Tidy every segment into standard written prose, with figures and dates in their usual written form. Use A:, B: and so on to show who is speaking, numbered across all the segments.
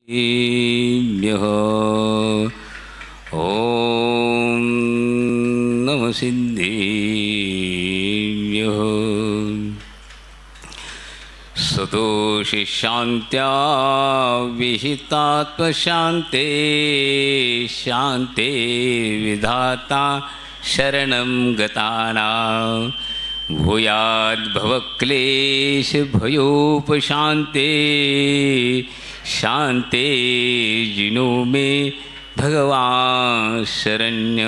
A: ॐ नमः सिद्धेभ्यः। सतोषि शान्त्या विहितात्मशान्ते शान्ते विधाता शरणं गतानां भूयाद्भवक्लेश भयोपशान्ते शान्ते जिनो में भगवान शरण्य।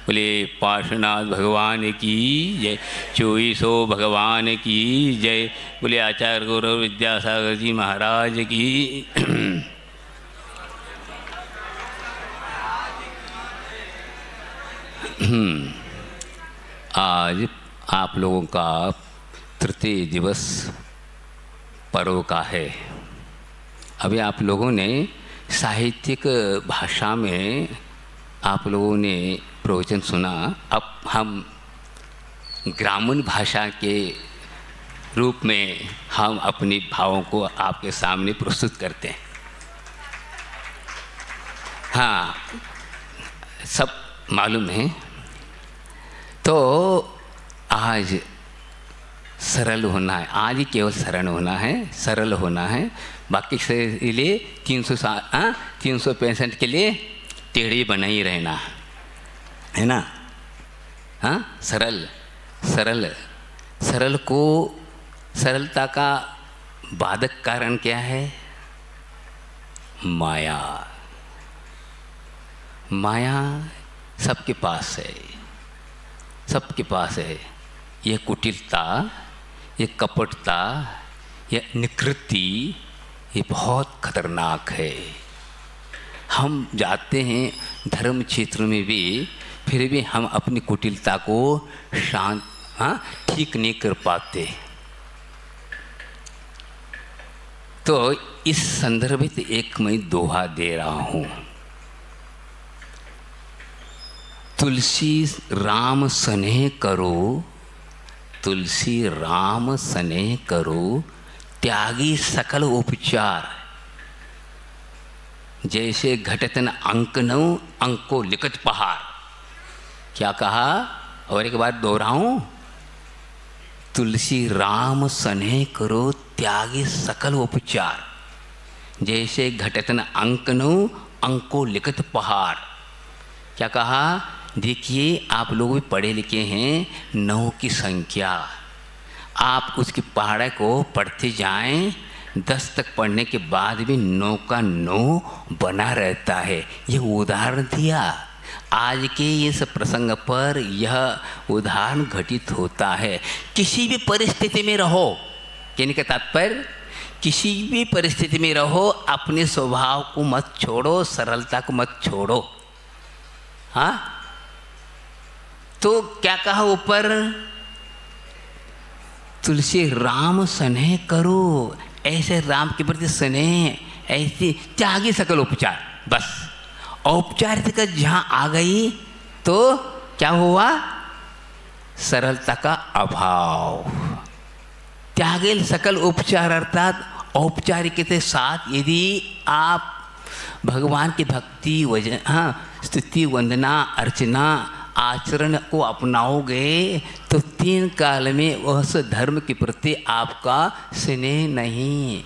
A: बोले पार्श्वनाथ भगवान की जय, चोईसो भगवान की जय। बोले आचार्य गौरव विद्यासागर जी महाराज की। आज आप लोगों का तृतीय दिवस पर्व का है। अभी आप लोगों ने साहित्यिक भाषा में आप लोगों ने प्रवचन सुना। अब हम ग्रामीण भाषा के रूप में हम अपने भावों को आपके सामने प्रस्तुत करते हैं। हाँ, सब मालूम है। तो आज सरल होना है, आज ही केवल सरल होना है, सरल होना है। बाकी से लिए 365 के लिए टेढ़ी बना ही रहना है ना। हाँ, सरल सरल सरल को सरलता का बाधक कारण क्या है? माया। माया सबके पास है, सबके पास है। ये कुटिलता, ये कपटता, ये निकृति, ये बहुत खतरनाक है। हम जाते हैं धर्म क्षेत्र में भी, फिर भी हम अपनी कुटिलता को शांत ठीक नहीं कर पाते। तो इस संदर्भित एक मैं दोहा दे रहा हूँ। तुलसी राम स्नेह करो, तुलसी राम स्नेह करो, त्यागी सकल उपचार। जैसे घटतन अंक नौ, अंको लिखत पहाड़। क्या कहा? और एक बार दोहराऊं। तुलसी राम स्नेह करो, त्यागी सकल उपचार। जैसे घटतन अंक नौ, अंको लिखत पहाड़। क्या कहा? देखिए, आप लोग भी पढ़े लिखे हैं। 9 की संख्या, आप उसकी पहाड़ को पढ़ते जाएं, 10 तक पढ़ने के बाद भी 9 का 9 बना रहता है। यह उदाहरण दिया। आज के इस प्रसंग पर यह उदाहरण घटित होता है। किसी भी परिस्थिति में रहो, कहने का तात्पर्य किसी भी परिस्थिति में रहो, अपने स्वभाव को मत छोड़ो, सरलता को मत छोड़ो। हाँ, तो क्या कहा ऊपर? तुलसी राम स्नेह करो, ऐसे राम के प्रति स्नेह, ऐसे त्यागी सकल उपचार। बस औपचारिकता जहाँ आ गई तो क्या हुआ? सरलता का अभाव। त्यागे सकल उपचार अर्थात औपचारिकता के साथ यदि आप भगवान की भक्ति स्तुति वंदना अर्चना आचरण को अपनाओगे तो 3 काल में उस धर्म के प्रति आपका स्नेह नहीं,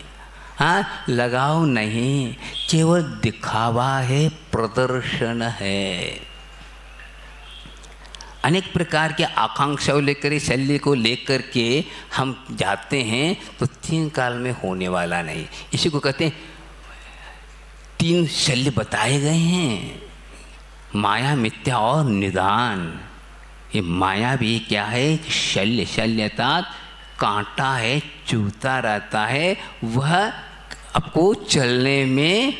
A: लगाव नहीं, केवल दिखावा है, प्रदर्शन है। अनेक प्रकार के आकांक्षाओं लेकर, शल्य को लेकर के हम जाते हैं तो 3 काल में होने वाला नहीं। इसी को कहते हैं 3 शल्य बताए गए हैं, माया, मिथ्या और निदान। ये माया भी क्या है? शल्य। शल्यतात कांटा है, चूता रहता है, वह आपको चलने में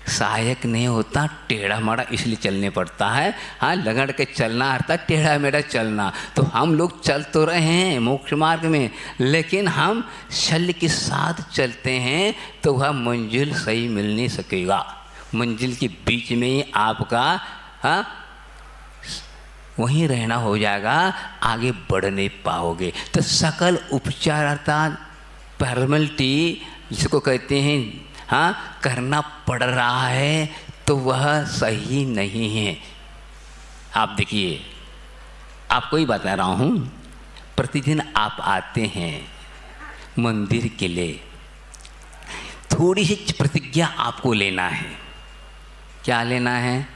A: सहायक नहीं होता, टेढ़ा मेढ़ा इसलिए चलने पड़ता है। हाँ, लगड़ के चलना अर्थात टेढ़ा मेढ़ा चलना। तो हम लोग चल तो रहे हैं मोक्ष मार्ग में, लेकिन हम शल्य के साथ चलते हैं तो वह मंजिल सही मिल नहीं सकेगा। मंजिल के बीच में ही आपका वहीं रहना हो जाएगा, आगे बढ़ नहीं पाओगे। तो सकल उपचार अर्थात फॉर्मेलिटी जिसको कहते हैं हाँ करना पड़ रहा है तो वह सही नहीं है। आप देखिए, आपको ही बता रहा हूँ, प्रतिदिन आप आते हैं मंदिर के लिए, थोड़ी सी प्रतिज्ञा आपको लेना है। क्या लेना है?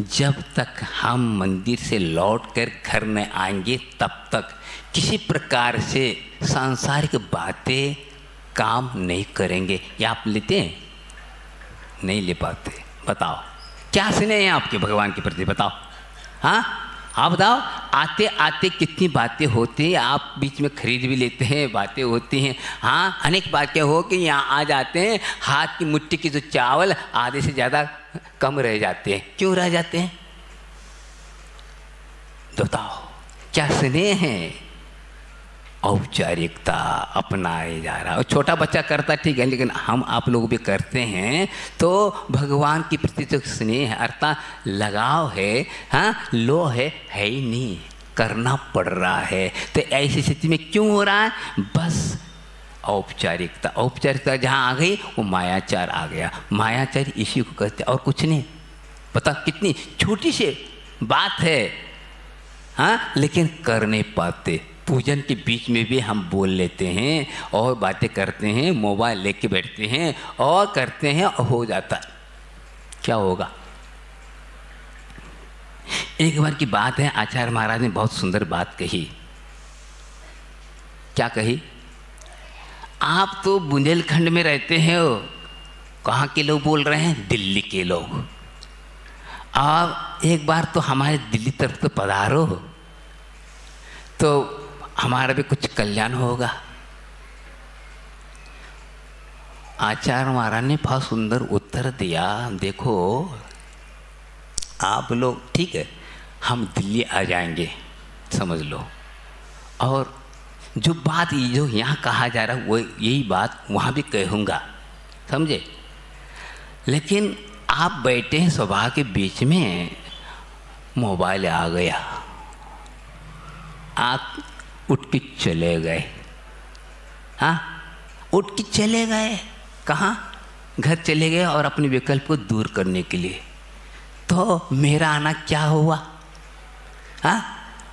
A: जब तक हम मंदिर से लौटकर घर न आएंगे तब तक किसी प्रकार से सांसारिक बातें काम नहीं करेंगे। या आप लेते हैं? नहीं ले पाते। बताओ क्या स्नेह है आपके भगवान के प्रति? बताओ। हाँ आप बताओ, आते आते कितनी बातें होती हैं, आप बीच में खरीद भी लेते हैं, बातें होती हैं। हाँ अनेक बातें हो कि यहाँ आ जाते हैं, हाथ की मुट्ठी की जो चावल आधे से ज़्यादा कम रह जाते हैं। क्यों रह जाते हैं? बताओ क्या स्नेह है? औपचारिकता अपनाए जा रहा है। और छोटा बच्चा करता ठीक है, लेकिन हम आप लोग भी करते हैं। तो भगवान के प्रति जो स्नेह है, अर्थात लगाव है, हाँ लो है ही नहीं, करना पड़ रहा है। तो ऐसी स्थिति में क्यों हो रहा है? बस औपचारिकता। औपचारिकता जहाँ आ गई वो मायाचार आ गया। मायाचार इसी को कहते, और कुछ नहीं। पता कितनी छोटी सी बात है, हाँ लेकिन कर नहीं पाते। पूजन के बीच में भी हम बोल लेते हैं और बातें करते हैं, मोबाइल लेके बैठते हैं और करते हैं और हो जाता। क्या होगा? एक बार की बात है, आचार्य महाराज ने बहुत सुंदर बात कही। क्या कही? आप तो बुंदेलखंड में रहते हैं, कहाँ के लोग बोल रहे हैं? दिल्ली के लोग। आप एक बार तो हमारे दिल्ली तरफ तो पधारो, तो हमारा भी कुछ कल्याण होगा। आचार्य महाराज ने बहुत सुंदर उत्तर दिया। देखो आप लोग ठीक है, हम दिल्ली आ जाएंगे, समझ लो, और जो बात जो यहाँ कहा जा रहा है वो यही बात वहाँ भी कहूँगा, समझे। लेकिन आप बैठे हैं सभा के बीच में, मोबाइल आ गया, आप उठ के चले गए। हाँ उठ के चले गए, कहाँ? घर चले गए, और अपने विकल्प को दूर करने के लिए। तो मेरा आना क्या हुआ? हाँ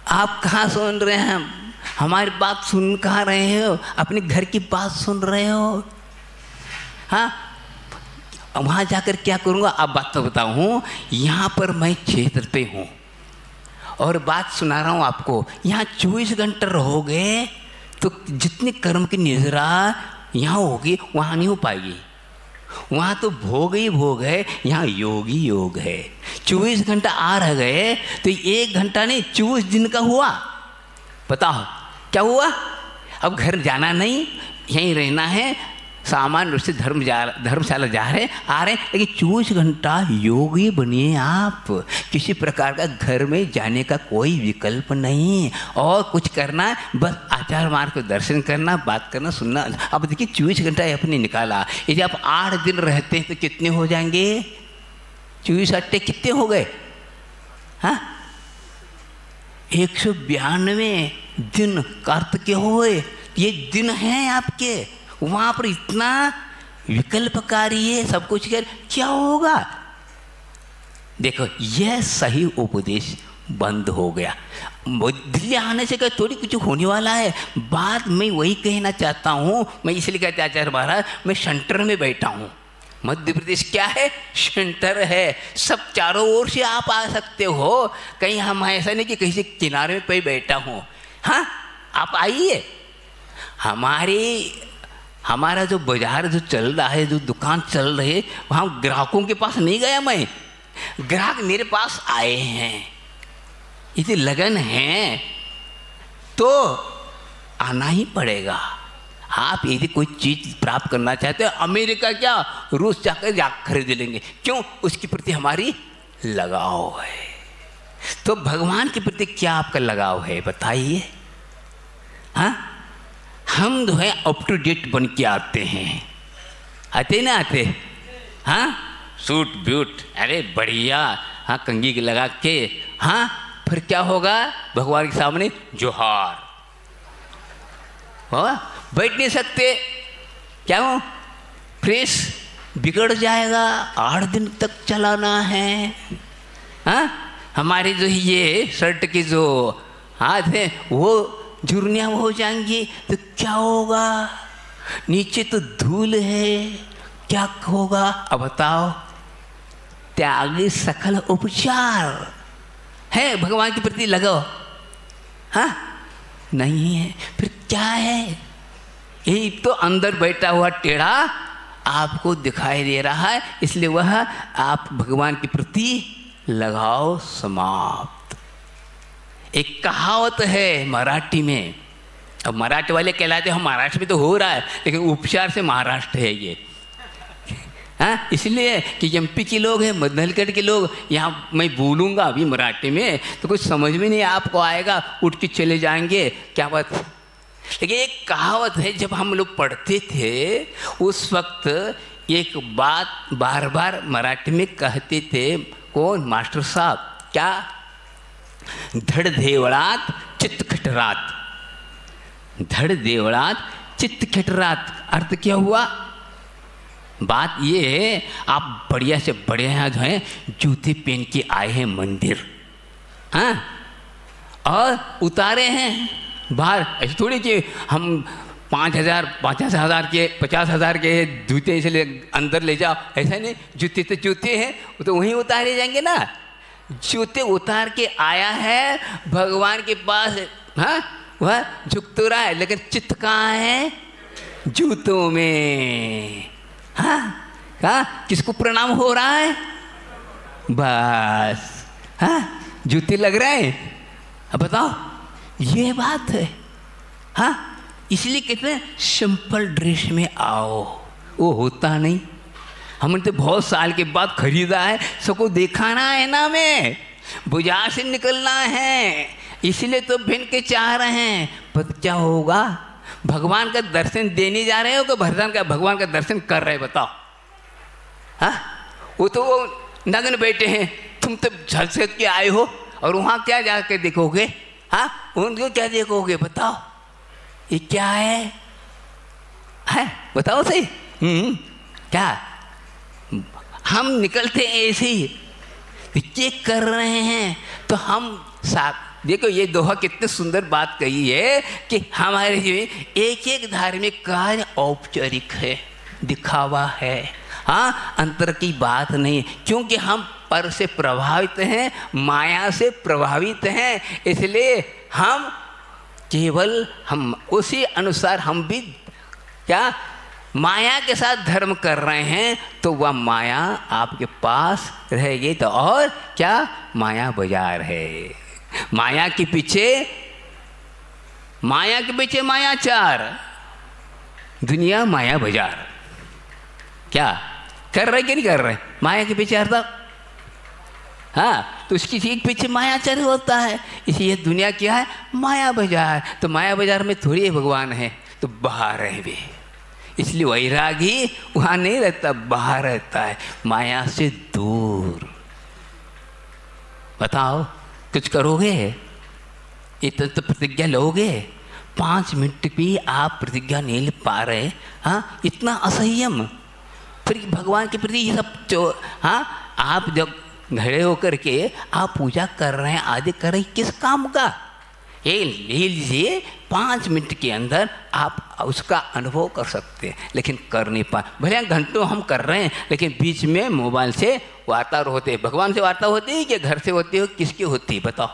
A: आप कहाँ सुन रहे हैं? हमारी बात सुन कहाँ रहे हो? अपने घर की बात सुन रहे हो? हाँ वहाँ जाकर क्या करूँगा? अब बात तो बताऊँ, यहाँ पर मैं क्षेत्र पे हूँ और बात सुना रहा हूँ आपको। यहाँ 24 घंटे रहोगे तो जितने कर्म की निजरा यहाँ होगी वहाँ नहीं हो पाएगी। वहाँ तो भोग ही भोग है, यहाँ योग ही योग है। 24 घंटा आ रह गए तो 1 घंटा नहीं 24 दिन का हुआ। बताओ क्या हुआ? अब घर जाना नहीं, यहीं रहना है, सामान्य रूप से धर्मशाला जा रहे आ रहे, लेकिन 24 घंटा योगी बनिए आप। किसी प्रकार का घर में जाने का कोई विकल्प नहीं, और कुछ करना बस आचार्य मार्ग को दर्शन करना, बात करना, सुनना। अब देखिए 24 घंटा आपने निकाला, यदि आप 8 दिन रहते हैं तो कितने हो जाएंगे? 24 अट्टे कितने हो गए? हाँ 192 दिन का अर्थ क्या हुए? ये दिन हैं आपके, वहाँ पर इतना विकल्पकारी है, सब कुछ कर, क्या होगा? देखो यह सही उपदेश बंद हो गया। दिल्ली आने से क्या थोड़ी कुछ होने वाला है। बात मैं वही कहना चाहता हूँ। मैं इसलिए कहते आचार्य महाराज, मैं सेंटर में बैठा हूँ। मध्य प्रदेश क्या है? सेंटर है। सब चारों ओर से आप आ सकते हो, कहीं हम ऐसा नहीं कि कहीं से किनारे में पे बैठा हूँ। हाँ आप आइए। हमारा जो बाजार जो चल रहा है, जो दुकान चल रही है, वहाँ ग्राहकों के पास नहीं गया मैं, ग्राहक मेरे पास आए हैं। इतनी लगन है तो आना ही पड़ेगा। आप यदि कोई चीज़ प्राप्त करना चाहते हो, अमेरिका क्या रूस जाकर खरीद लेंगे। क्यों? उसके प्रति हमारी लगाव है। तो भगवान के प्रति क्या आपका लगाव है बताइए? हाँ हम जो है अप टू डेट बन के आते हैं, आते ना आते? हाँ सूट बूट अरे बढ़िया, हाँ कंघी के लगा के, हाँ फिर क्या होगा? भगवान के सामने जोहार, बैठ नहीं सकते। क्या हो? फ्रेश बिगड़ जाएगा, 8 दिन तक चलाना है। हाँ, हमारी जो ये शर्ट की जो हाथ है वो झुर्रियाँ हो जाएंगी तो क्या होगा? नीचे तो धूल है, क्या होगा? अब बताओ। त्यागी सकल उपचार है, भगवान के प्रति लगाओ। हाँ, नहीं है, फिर क्या है? यही तो अंदर बैठा हुआ टेढ़ा आपको दिखाई दे रहा है, इसलिए वह आप भगवान के प्रति लगाओ। समाप्त। एक कहावत है मराठी में, अब मराठी वाले कहलाते हम महाराष्ट्र में तो हो रहा है, लेकिन उपचार से महाराष्ट्र है ये। हाँ, इसलिए कि एमपी के लोग हैं, मधलगढ़ के लोग, यहाँ मैं बोलूँगा अभी मराठी में तो कुछ समझ में नहीं आपको आएगा, उठ के चले जाएंगे, क्या बात। लेकिन एक कहावत है, जब हम लोग पढ़ते थे उस वक्त एक बात बार बार मराठी में कहते थे। कौन? मास्टर साहब। क्या? धड़ देवळात चित्त खटरात, धड़ देवळात चित्त खटरात। अर्थ क्या हुआ? बात ये है, आप बढ़िया से बढ़िया जो है जूते पहन के आए हैं मंदिर, हाँ, और उतारे हैं बाहर। ऐसे थोड़ी कि हम 5,000 के 50,000 के जूते इसलिए अंदर ले जाओ, ऐसा नहीं। जूते तो जूते हैं, वो तो वहीं उतारे जाएंगे ना। जूते उतार के आया है भगवान के पास, हाँ, वह झुक तो रहा है, लेकिन चित्त कहाँ है? जूतों में। हाँ, हाँ, किसको प्रणाम हो रहा है? बस, हाँ, जूते लग रहे हैं। अब बताओ, ये बात है। हाँ, इसलिए कहते हैं सिंपल ड्रेस में आओ। वो होता नहीं। हमने तो बहुत साल के बाद खरीदा है, सबको दिखाना है ना, में बाजार से निकलना है, इसलिए तो पहन के चाह रहे हैं। पर क्या होगा? भगवान का दर्शन देने जा रहे हो कि भगवान का दर्शन कर रहे? बताओ। हाँ, वो तो वो नग्न बैठे हैं, तुम तो झलसेट के आए हो, और वहाँ क्या जाके देखोगे? हाँ, उनको क्या देखोगे? बताओ, ये क्या है? बताओ सही। क्या हम निकलते ऐसे ही चेक कर रहे हैं तो हम साथ देखो, ये दोहा कितने सुंदर बात कही है कि हमारे जीवन एक एक धार्मिक कार्य औपचारिक है, दिखावा है। हाँ, अंतर की बात नहीं, क्योंकि हम पर से प्रभावित हैं, माया से प्रभावित हैं, इसलिए हम केवल हम उसी अनुसार हम भी क्या माया के साथ धर्म कर रहे हैं, तो वह माया आपके पास रहेगी। तो और क्या? माया बाजार है। माया के पीछे मायाचार, दुनिया माया बाजार। क्या कर रहे कि नहीं कर रहे? माया के पीछे अर्थ। हाँ, तो उसकी चीज पीछे मायाचार होता है, इसलिए दुनिया क्या है? माया बाजार। तो माया बाजार में थोड़ी भगवान है, तो बाहर है वे। इसलिए वैरागी वहाँ नहीं रहता, बाहर रहता है, माया से दूर। बताओ, कुछ करोगे? इतना तो प्रतिज्ञा लोगे? 5 मिनट भी आप प्रतिज्ञा नहीं ले पा रहे। हाँ, इतना असंयम। फिर भगवान के प्रति ये सब जो, हाँ, आप जब खड़े होकर के आप पूजा कर रहे हैं, आदि कर रहे हैं, किस काम का? ये ले लीजिए, 5 मिनट के अंदर आप उसका अनुभव कर सकते हैं, लेकिन कर नहीं पा। भले घंटों हम कर रहे हैं, लेकिन बीच में मोबाइल से वार्ता होते हैं। भगवान से वार्ता होती है कि घर से होती है, किसकी होती है? बताओ।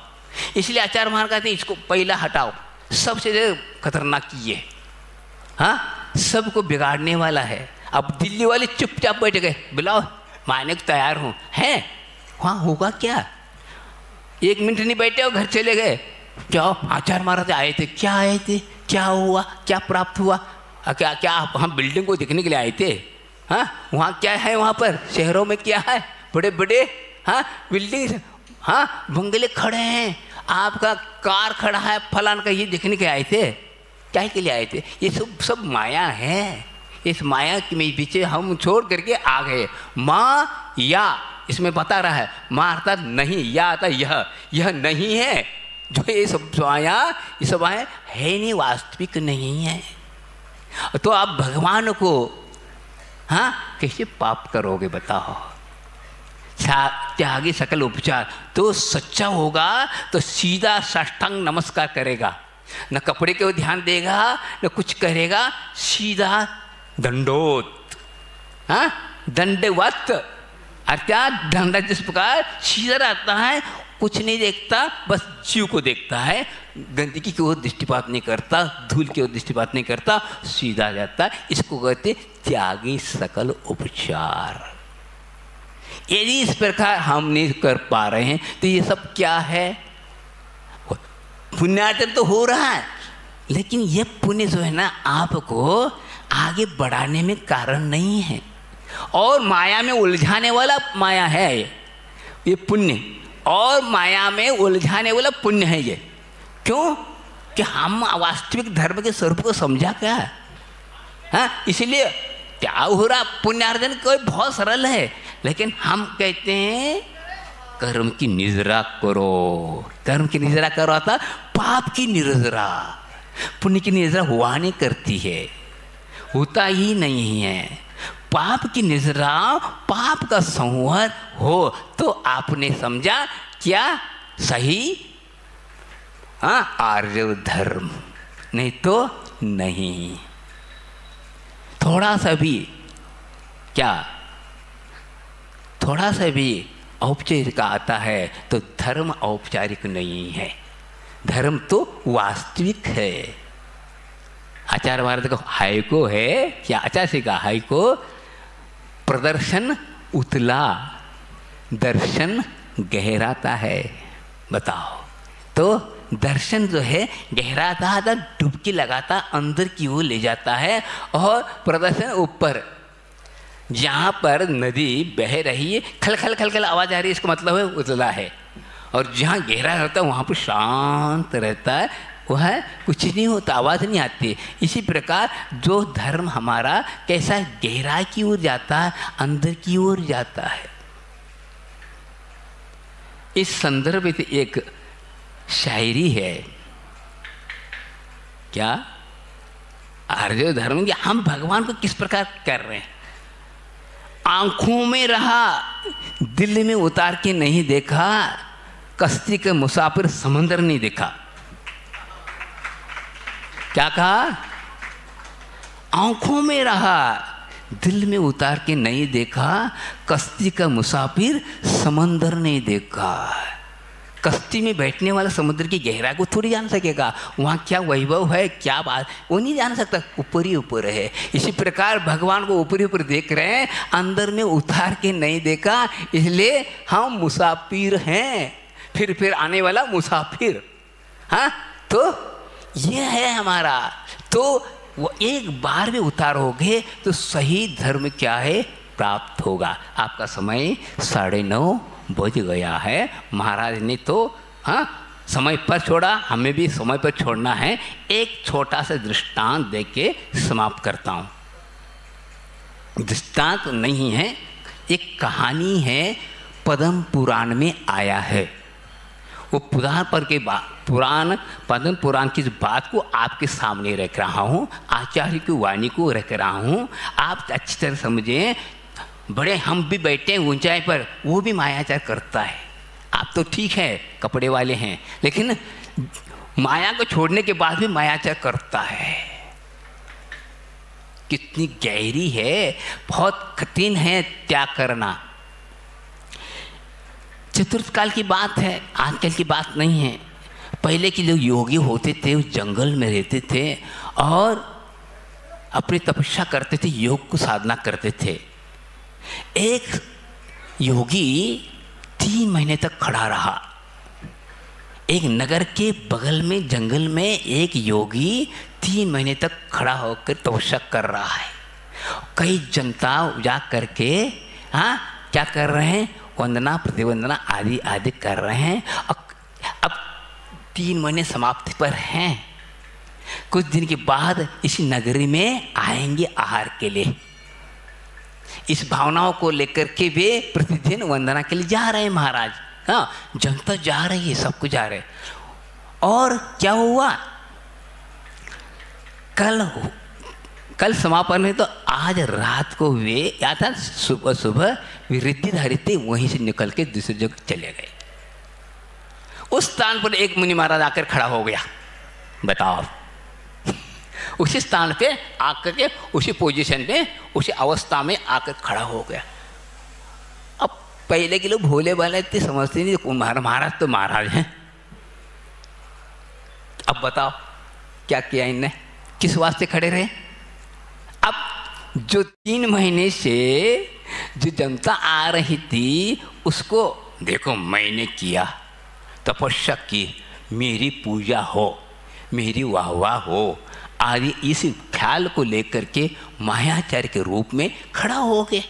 A: इसलिए आचार्य महाराज कहते हैं इसको पहला हटाओ, सबसे ज़्यादा खतरनाक ये। हाँ, सबको बिगाड़ने वाला है। अब दिल्ली वाले चुपचाप बैठ गए, बुलाओ, मानने को तैयार हूँ, हैं वहाँ होगा क्या? 1 मिनट नहीं बैठे और घर चले गए। क्या आचार्य महाराज आए थे? क्या आए थे? क्या हुआ? क्या प्राप्त हुआ? क्या क्या हम बिल्डिंग को देखने के लिए आए थे? हाँ, वहाँ क्या है? वहाँ पर शहरों में क्या है? बड़े बड़े, हाँ, बिल्डिंग, हाँ, बंगले खड़े हैं, आपका कार खड़ा है, फलान का, ये देखने के आए थे? क्या के लिए आए थे? ये सब माया है। इस माया के पीछे हम छोड़ करके आ गए। माँ या इसमें बता रहा है, माँ अर्थात नहीं, या आता यह नहीं है। जो ये सब माया, ये सब है नहीं, वास्तविक नहीं है। तो आप भगवान को हाँ, कैसे पाप करोगे बताओ। त्यागी सकल उपचार, तो सच्चा होगा तो सीधा साष्टांग नमस्कार करेगा, न कपड़े को ध्यान देगा न कुछ करेगा, सीधा दंडोत, हाँ, दंडवत, अर्थात दंड जिस प्रकार सीधा रहता है, कुछ नहीं देखता, बस जीव को देखता है, गंदगी की ओर दृष्टिपात नहीं करता, धूल की ओर दृष्टिपात नहीं करता, सीधा जाता। इसको कहते त्यागी सकल उपचार। यदि इस प्रकार हम नहीं कर पा रहे हैं तो ये सब क्या है? पुण्यार्जन तो हो रहा है, लेकिन ये पुण्य जो है ना आपको आगे बढ़ाने में कारण नहीं है, और माया में उलझाने वाला माया है ये पुण्य, और माया में उलझाने वाला पुण्य है ये। क्यों? कि हम वास्तविक धर्म के स्वरूप को समझा क्या है, हाँ, इसलिए क्या हो रहा, पुण्यार्जन कोई बहुत सरल है, लेकिन हम कहते हैं कर्म की निजरा करो। कर्म की निजरा करो था, पाप की निजरा, पुण्य की निजरा हुआ नहीं करती है, होता ही नहीं है। पाप की निजरा, पाप का संवर हो तो आपने समझा क्या सही, हाँ, आर्य धर्म, नहीं तो नहीं। थोड़ा सा भी क्या, थोड़ा सा भी औपचारिक आता है तो धर्म औपचारिक नहीं है, धर्म तो वास्तविक है। आचार्य भारत का हाइको है क्या, आचार्य का हाइको, प्रदर्शन उतला दर्शन गहराता है। बताओ, तो दर्शन जो है गहराता था, डुबकी लगाता अंदर की ओर ले जाता है, और प्रदर्शन ऊपर, जहाँ पर नदी बह रही है खल खल खल खल आवाज़ आ रही है, इसका मतलब है उतला है, और जहाँ गहरा रहता है वहाँ पर शांत रहता है, वह कुछ नहीं होता, आवाज़ नहीं आती। इसी प्रकार जो धर्म हमारा कैसा गहराई की ओर जाता है, अंदर की ओर जाता है। इस संदर्भ में एक शायरी है, क्या, आर्य धर्म, हम भगवान को किस प्रकार कर रहे हैं। आंखों में रहा दिल में उतार के नहीं देखा, कश्ती के मुसाफिर समंदर नहीं देखा। क्या कहा? आंखों में रहा दिल में उतार के नहीं देखा, कश्ती का मुसाफिर समंदर नहीं देखा। कश्ती में बैठने वाला समुद्र की गहराई को थोड़ी जान सकेगा, वहाँ क्या वैभव है, क्या बात, वो नहीं जान सकता, ऊपर ही ऊपर है। इसी प्रकार भगवान को ऊपर ही ऊपर देख रहे हैं, अंदर में उतार के नहीं देखा, इसलिए हम मुसाफिर हैं, फिर आने वाला मुसाफिर। हाँ, तो ये है हमारा। तो वो एक बार भी उतारोगे तो सही धर्म क्या है, प्राप्त होगा। आपका समय 9:30 बज गया है। महाराज ने तो हाँ समय पर छोड़ा, हमें भी समय पर छोड़ना है। एक छोटा सा दृष्टांत दे के समाप्त करता हूँ। दृष्टांत नहीं है, एक कहानी है, पद्म पुराण में आया है। वो पद्म पुराण की बात को आपके सामने रख रहा हूँ, आचार्य की वाणी को रख रहा हूँ। आप अच्छी तरह समझें। बड़े हम भी बैठे हैं ऊंचाई पर, वो भी मायाचार करता है। आप तो ठीक है कपड़े वाले हैं, लेकिन माया को छोड़ने के बाद भी मायाचार करता है। कितनी गहरी है, बहुत कठिन है त्याग करना। चतुर्थ काल की बात है, आजकल की बात नहीं है। पहले के जो योगी होते थे वो जंगल में रहते थे और अपनी तपस्या करते थे, योग को साधना करते थे। एक योगी 3 महीने तक खड़ा रहा। एक नगर के बगल में जंगल में एक योगी 3 महीने तक खड़ा होकर तपस्या कर रहा है। कई जनता जा करके हाँ क्या कर रहे हैं, वंदना प्रतिवंदना आदि आदि कर रहे हैं। अब 3 महीने समाप्ति पर हैं। कुछ दिन के बाद इसी नगरी में आएंगे आहार के लिए। इस भावनाओं को लेकर के वे प्रतिदिन वंदना के लिए जा रहे हैं महाराज। हाँ, जनता जा रही है, सब कुछ जा रहे। और क्या हुआ, कल कल समापन है तो आज रात को वे या था सुबह सुबह वे रिद्धि धारित्य वहीं से निकल के दूसरी जगह चले गए। उस स्थान पर एक मुनि महाराज आकर खड़ा हो गया। बताओ, उसी स्थान पे आकर के उसी पोजीशन में उसी अवस्था में आकर खड़ा हो गया। अब पहले के लोग भोले वाले इतने समझते नहीं, महाराज तो महाराज हैं। अब बताओ क्या किया इनने, किस वास्ते खड़े रहे। अब जो 3 महीने से जो जनता आ रही थी उसको देखो, मैंने किया तपस्या की, मेरी पूजा हो, मेरी वाह वाह हो आदि, इस ख्याल को लेकर के मायाचार्य के रूप में खड़ा हो गए।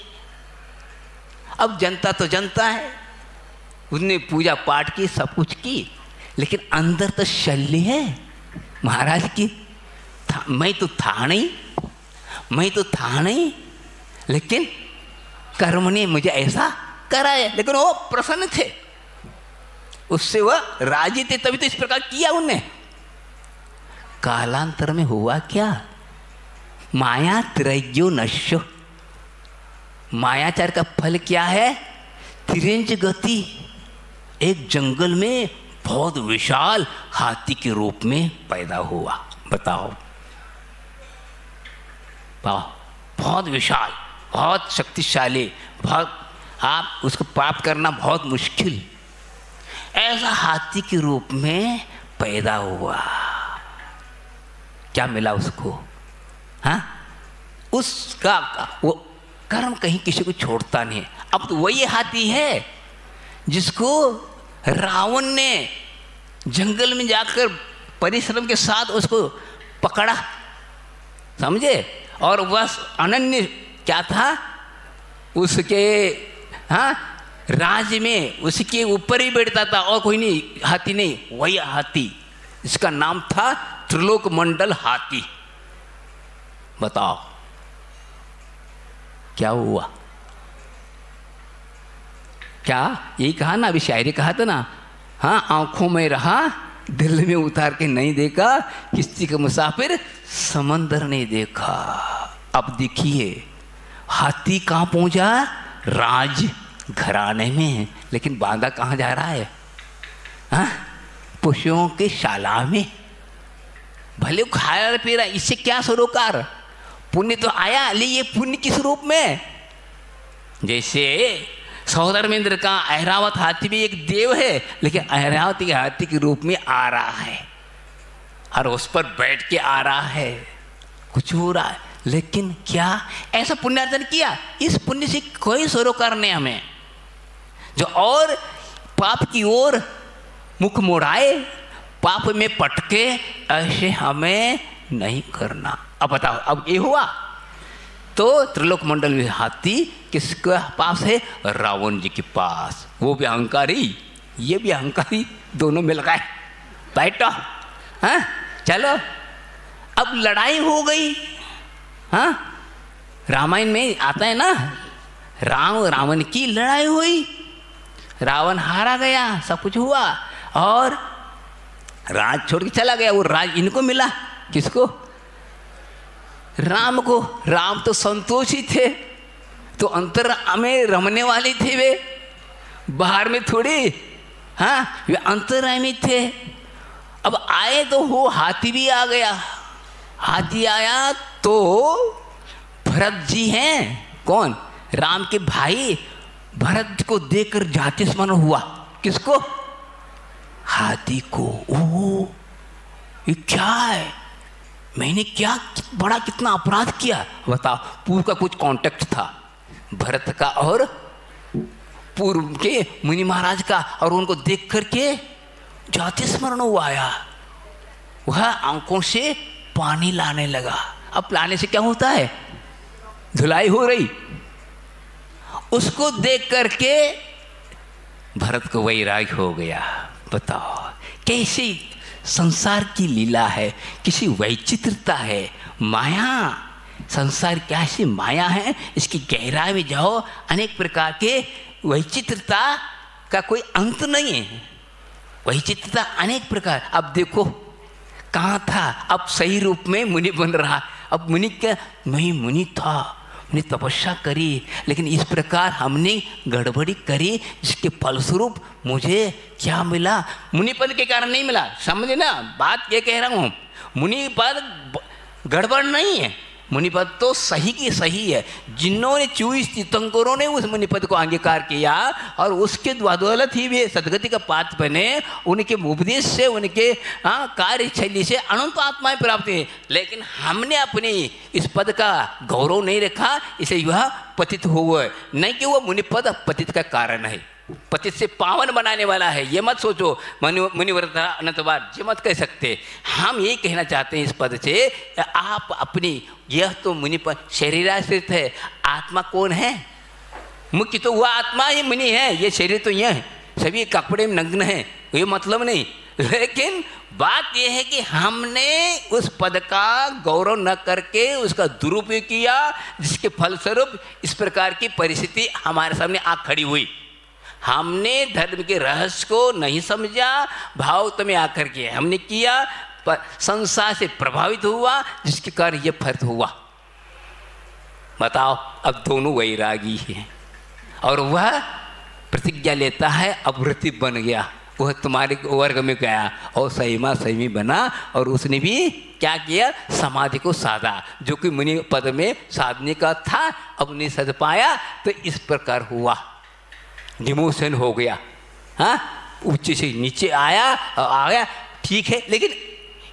A: अब जनता तो जनता है, उसने पूजा पाठ की, सब कुछ की, लेकिन अंदर तो शल्य है महाराज की। मैं तो था नहीं, लेकिन कर्म ने मुझे ऐसा कराया, लेकिन वो प्रसन्न थे, उससे वह राजी थे, तभी तो इस प्रकार किया उनने। कालांतर में हुआ क्या, माया त्रयो नश्यो, मायाचार का फल क्या है, तिरंज गति। एक जंगल में बहुत विशाल हाथी के रूप में पैदा हुआ। बताओ, बहुत विशाल, बहुत शक्तिशाली, बहुत आप उसको प्राप्त करना बहुत मुश्किल, ऐसा हाथी के रूप में पैदा हुआ। क्या मिला उसको, हाँ, उसका वो कर्म कहीं किसी को छोड़ता नहीं। अब तो वही हाथी है जिसको रावण ने जंगल में जाकर परिश्रम के साथ उसको पकड़ा, समझे, और वह अनन्य क्या था उसके, हाँ, राज्य में उसके ऊपर ही बैठता था और कोई नहीं, हाथी नहीं, वही हाथी, इसका नाम था त्रिलोक मंडल हाथी। बताओ क्या हुआ, क्या यही कहा ना, अभी शायरी कहा था ना, हाँ, आंखों में रहा दिल में उतार के नहीं देखा, किस्ती का मुसाफिर समंदर नहीं देखा। अब देखिए हाथी कहाँ पहुंचा, राज घराने में, लेकिन बांधा कहाँ जा रहा है, हाँ, पशुओं के शाला में। भले खाया पी रहा, इससे क्या सरोकार, पुण्य तो आया, ले ये पुण्य किस रूप में, जैसे सौधर्मेंद्र का ऐरावत हाथी भी एक देव है, लेकिन ऐरावत के हाथी के रूप में आ रहा है और उस पर बैठ के आ रहा है, कुछ हो रहा है, लेकिन क्या ऐसा पुण्यार्जन किया, इस पुण्य से कोई सरोकार नहीं हमें, जो और पाप की ओर मुख मोड़ाए, पाप में पटके, ऐसे हमें नहीं करना। अब बताओ, अब ये हुआ तो त्रिलोक मंडल में हाथी किसके पास है, रावण जी के पास। वो भी अहंकारी, ये भी अहंकारी, दोनों मिल गए, बैठो, हाँ, चलो। अब लड़ाई हो गई, हाँ, रामायण में आता है ना, राम रावण की लड़ाई हुई, रावण हारा गया, सब कुछ हुआ और राज छोड़ के चला गया। वो राज इनको मिला, किसको, राम को। राम तो संतोषी थे, तो अंतर में रमने वाले थे वे, बाहर में थोड़ी, हाँ, वे अंतरामी थे। अब आए तो वो हाथी भी आ गया, हाथी आया तो भरत जी हैं, कौन, राम के भाई, भरत को देखकर जाति स्मरण हुआ, किसको, हाथी को। ओ ये क्या है, मैंने क्या बड़ा कितना अपराध किया, बताओ। पूर्व का कुछ कॉन्टेक्ट था भरत का और पूर्व के मुनि महाराज का, और उनको देख करके जाति स्मरण हुआ आया, वह आंखों से पानी लाने लगा। अब लाने से क्या होता है, धुलाई हो रही, उसको देख करके भरत को वैराग्य हो गया। बताओ कैसी संसार की लीला है, किसी वैचित्रता है, माया, संसार कैसी माया है, इसकी गहराई में जाओ, अनेक प्रकार के वैचित्रता का कोई अंत नहीं है, वैचित्रता अनेक प्रकार। अब देखो कहाँ था, अब सही रूप में मुनि बन रहा, अब मुनि क्या, मैं मुनि था, हमने तपस्या करी, लेकिन इस प्रकार हमने गड़बड़ी करी, जिसके फलस्वरूप मुझे क्या मिला? मुनि पद के कारण नहीं मिला, समझे ना बात? ये कह रहा हूँ, मुनि पद गड़बड़ नहीं है, मुनि पद तो सही की सही है। जिन्होंने 24 तीर्थंकरों ने उस मुनि पद को अंगीकार किया और उसके बदौलत ही वे सदगति का पात्र बने, उनके उपदेश से, उनके कार्यशैली से अनंत आत्माएं प्राप्त हुई। लेकिन हमने अपनी इस पद का गौरव नहीं रखा, इसे यह पतित हुआ। नहीं कि वह मुनि पद पतित का कारण है, पतित से पावन बनाने वाला है, ये मत सोचो। मुनिव्रत अनंतवार ये मत कह सकते। हम ये कहना चाहते हैं इस पद से, आप अपनी, यह तो मुनि पद शरीराश्रित है, आत्मा कौन है? मुख्य तो वह आत्मा ही मुनि है, ये शरीर तो यह है, सभी कपड़े में नग्न है, ये मतलब नहीं। लेकिन बात यह है कि हमने उस पद का गौरव न करके उसका दुरुपयोग किया, जिसके फलस्वरूप इस प्रकार की परिस्थिति हमारे सामने आ खड़ी हुई। हमने धर्म के रहस्य को नहीं समझा, भाव में आकर के हमने किया, पर संसार से प्रभावित हुआ, जिसके कारण ये फर्क हुआ। बताओ, अब दोनों वैरागी हैं और वह प्रतिज्ञा लेता है, अब व्रती बन गया, वह तुम्हारे वर्ग में गया और सहीमा सहीमी बना, और उसने भी क्या किया? समाधि को साधा, जो कि मुनि पद में साधने का था, अब नहीं सध पाया, तो इस प्रकार हुआ, डिमोशन हो गया। हाँ, ऊंचे से नीचे आया, आ गया, ठीक है, लेकिन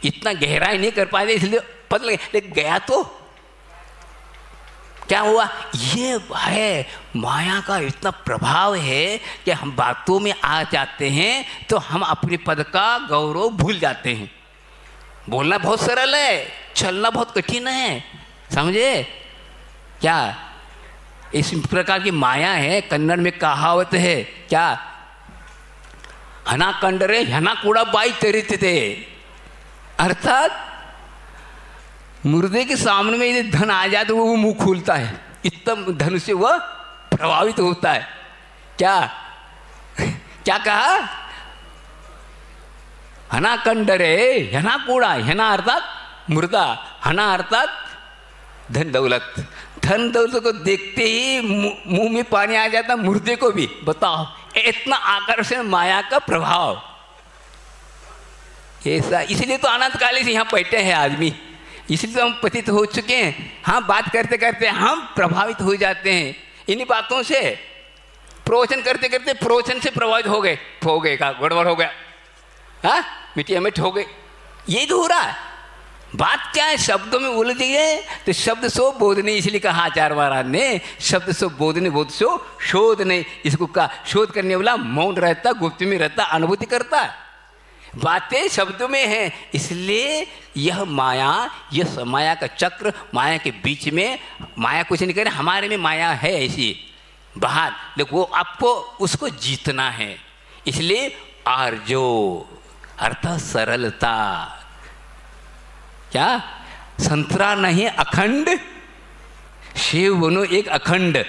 A: इतना गहराई नहीं कर पाए, इसलिए पता लगे, लेकिन गया तो क्या हुआ? ये है माया का इतना प्रभाव है कि हम बातों में आ जाते हैं तो हम अपने पद का गौरव भूल जाते हैं। बोलना बहुत सरल है, चलना बहुत कठिन है, समझे क्या? इस प्रकार की माया है। कन्नड़ में कहावत है क्या? हना कंडरे हना कूड़ा बाई तरित थे, अर्थात मुर्दे के सामने में यदि धन आ जाए तो वो मुंह खोलता है, इतना धन से वह प्रभावित होता है। क्या क्या कहा? हना कंडरे हना कूड़ा, हना अर्थात मुर्दा, हना अर्थात धन दौलत। धन दौलत को देखते ही मुंह में पानी आ जाता, मुर्दे को भी। बताओ, इतना आकर्षण माया का प्रभाव ऐसा। इसलिए तो अनंत काल से यहाँ बैठे हैं आदमी, इसलिए तो हम पतित हो चुके हैं। हाँ, बात करते करते हम प्रभावित हो जाते हैं इन्हीं बातों से। प्रवचन करते करते प्रवचन से प्रभावित हो गए का गड़बड़ हो गया, हाँ, मिट्टी मिट हो गई, यही तो हो रहा है। बात क्या है? शब्दों में उलझ गए तो शब्द सो बोधने, इसलिए कहा आचार्य महाराज ने, शब्द सो बोधने बोध सो शोध नहीं। इसको कहा शोध करने वाला मौन रहता, गुप्त में रहता, अनुभूति करता। बातें शब्दों में हैं, इसलिए यह माया, यह माया का चक्र, माया के बीच में, माया कुछ नहीं करे, हमारे में माया है ऐसी बाहर, लेकिन वो आपको उसको जीतना है। इसलिए आर्जो अर्थात सरलता। क्या? संतरा नहीं अखंड, सेव बनो एक अखंड,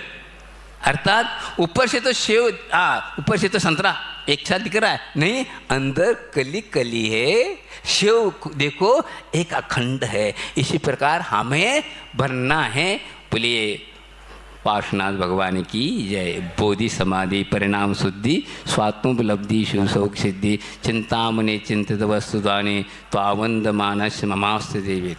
A: अर्थात ऊपर से तो सेव, ऊपर से तो संतरा एक साथ दिख रहा है, नहीं, अंदर कली कली है, सेव देखो एक अखंड है। इसी प्रकार हमें बनना है। बोलिए पार्श्वनाथ भगवान की जय। बोधि समाधि परिणाम शुद्धि स्वात्मोपलब्धि शिव शोक सिद्धि चिंतामणि चिंतित वस्तुदाने त्वावंद मानस ममास्त देवी।